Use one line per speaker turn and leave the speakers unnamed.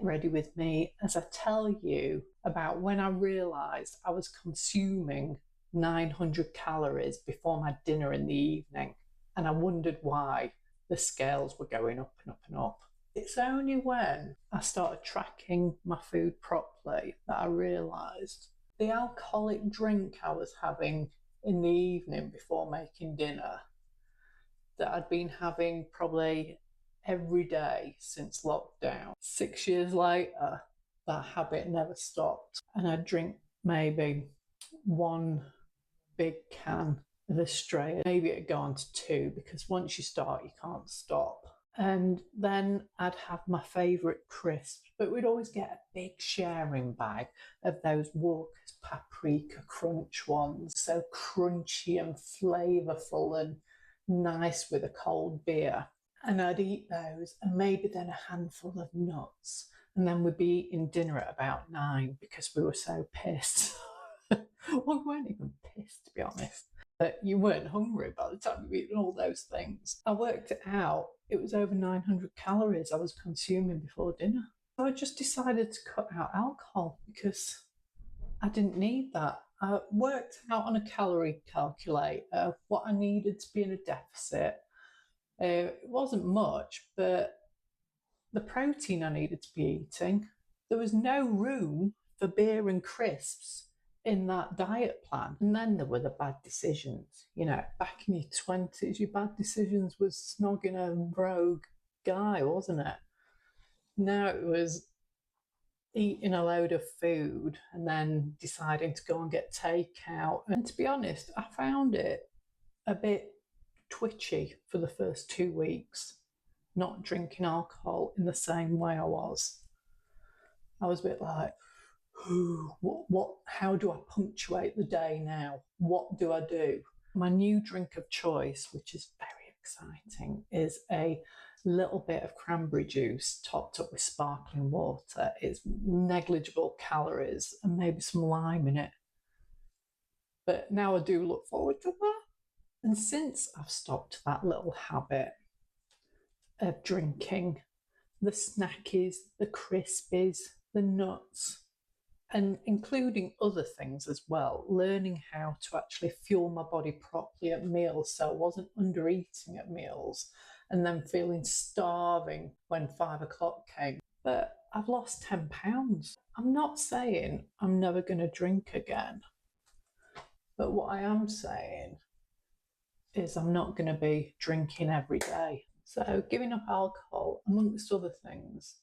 ready with me as I tell you about when I realised I was consuming 900 calories before my dinner in the evening, and I wondered why the scales were going up and up and up. It's only when I started tracking my food properly that I realised the alcoholic drink I was having in the evening before making dinner, that I'd been having probably every day since lockdown. 6 years later, that habit never stopped. And I'd drink maybe one big can of Australia. Maybe it'd go on to two, because once you start, you can't stop. And then I'd have my favourite crisps, but we'd always get a big sharing bag of those Walker's Paprika Crunch ones, so crunchy and flavourful and nice with a cold beer. And I'd eat those and maybe then a handful of nuts. And then we'd be eating dinner at about 9 because we were so pissed. Well, we weren't even pissed, to be honest. But you weren't hungry by the time you've eaten all those things. I worked it out. It was over 900 calories I was consuming before dinner. So I just decided to cut out alcohol because I didn't need that. I worked out on a calorie calculator what I needed to be in a deficit. It wasn't much, but the protein I needed to be eating, there was no room for beer and crisps in that diet plan. And then there were the bad decisions. You know, back in your 20s, your bad decisions was snogging a rogue guy, wasn't it? Now it was eating a load of food and then deciding to go and get takeout. And to be honest, I found it a bit twitchy for the first 2 weeks, not drinking alcohol in the same way I was. I was a bit like, how do I punctuate the day now? What do I do? My new drink of choice, which is very exciting, is a little bit of cranberry juice topped up with sparkling water. It's negligible calories and maybe some lime in it. But now I do look forward to that. And since I've stopped that little habit of drinking the snackies, the crispies, the nuts, and including other things as well, learning how to actually fuel my body properly at meals so I wasn't under eating at meals and then feeling starving when 5 o'clock came. But I've lost 10 pounds. I'm not saying I'm never going to drink again, but what I am saying is I'm not going to be drinking every day. So giving up alcohol, amongst other things,